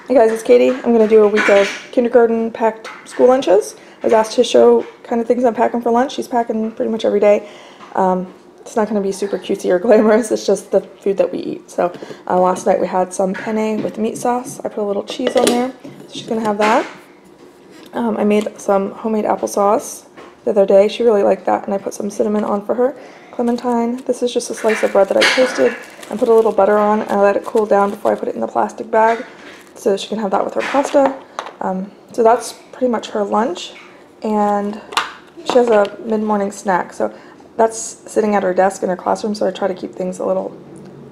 Hey guys, it's Katie. I'm going to do a week of kindergarten packed school lunches. I was asked to show kind of things I'm packing for lunch. She's packing pretty much every day. It's not going to be super cutesy or glamorous, it's just the food that we eat. So last night we had some penne with meat sauce. I put a little cheese on there, so she's going to have that. I made some homemade applesauce the other day. She really liked that, and I put some cinnamon on for her. Clementine. This is just a slice of bread that I toasted and put a little butter on, and I let it cool down before I put it in the plastic bag, so she can have that with her pasta. So that's pretty much her lunch, and she has a mid-morning snack. So that's sitting at her desk in her classroom, so I try to keep things a little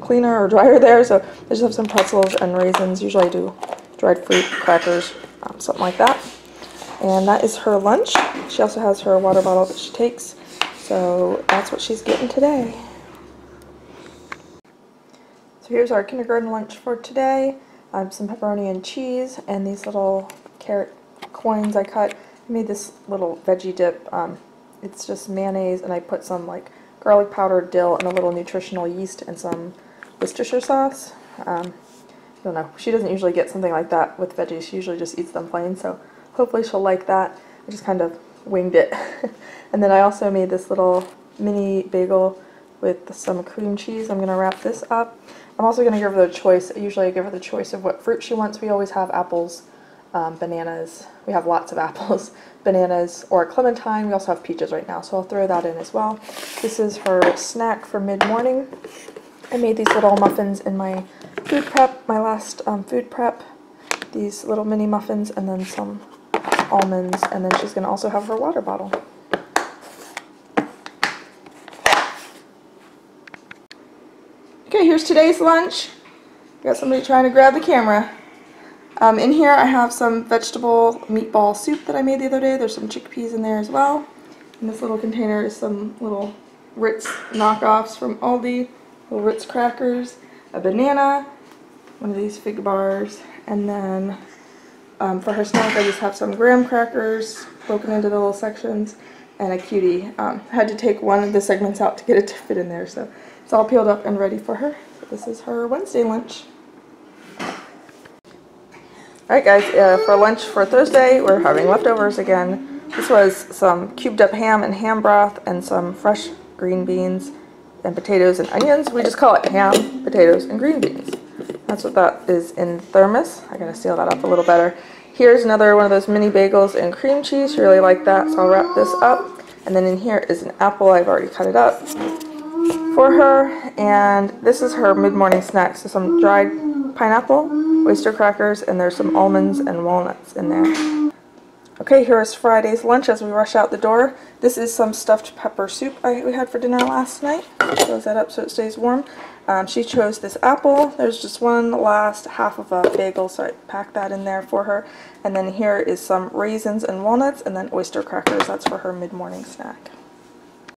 cleaner or drier there. So I just have some pretzels and raisins. Usually I do dried fruit, crackers, something like that. And that is her lunch. She also has her water bottle that she takes, so that's what she's getting today. So here's our kindergarten lunch for today. Some pepperoni and cheese, and these little carrot coins I cut. I made this little veggie dip. It's just mayonnaise, and I put some like garlic powder, dill, and a little nutritional yeast, and some Worcestershire sauce. I don't know. She doesn't usually get something like that with veggies. She usually just eats them plain, so hopefully she'll like that. I just kind of winged it. And then I also made this little mini bagel with some cream cheese. I'm going to wrap this up. I'm also going to give her the choice. Usually I give her the choice of what fruit she wants. We always have apples, bananas. We have lots of apples, bananas, or clementine. We also have peaches right now, so I'll throw that in as well. This is her snack for mid-morning. I made these little muffins in my food prep, my last food prep. These little mini muffins, and then some almonds, and then she's going to also have her water bottle. Okay, here's today's lunch. Got somebody trying to grab the camera. In here I have some vegetable meatball soup that I made the other day. There's some chickpeas in there as well. In this little container is some little Ritz knockoffs from Aldi, little Ritz crackers, a banana, one of these fig bars, and then for her snack I just have some graham crackers broken into the little sections, and a cutie. I had to take one of the segments out to get it to fit in there, so it's all peeled up and ready for her. So this is her Wednesday lunch. Alright guys, for lunch for Thursday we're having leftovers again. This was some cubed up ham and ham broth, and some fresh green beans and potatoes and onions. We just call it ham, potatoes, and green beans. That's what that is in thermos. I gotta seal that up a little better. Here's another one of those mini bagels and cream cheese. She really liked that, so I'll wrap this up. And then in here is an apple. I've already cut it up for her. And this is her mid-morning snack. So some dried pineapple, oyster crackers, and there's some almonds and walnuts in there. Okay, here's Friday's lunch as we rush out the door. This is some stuffed pepper soup we had for dinner last night. Close that up so it stays warm. She chose this apple. There's just one last half of a bagel, so I packed that in there for her. And then here is some raisins and walnuts, and then oyster crackers. That's for her mid-morning snack.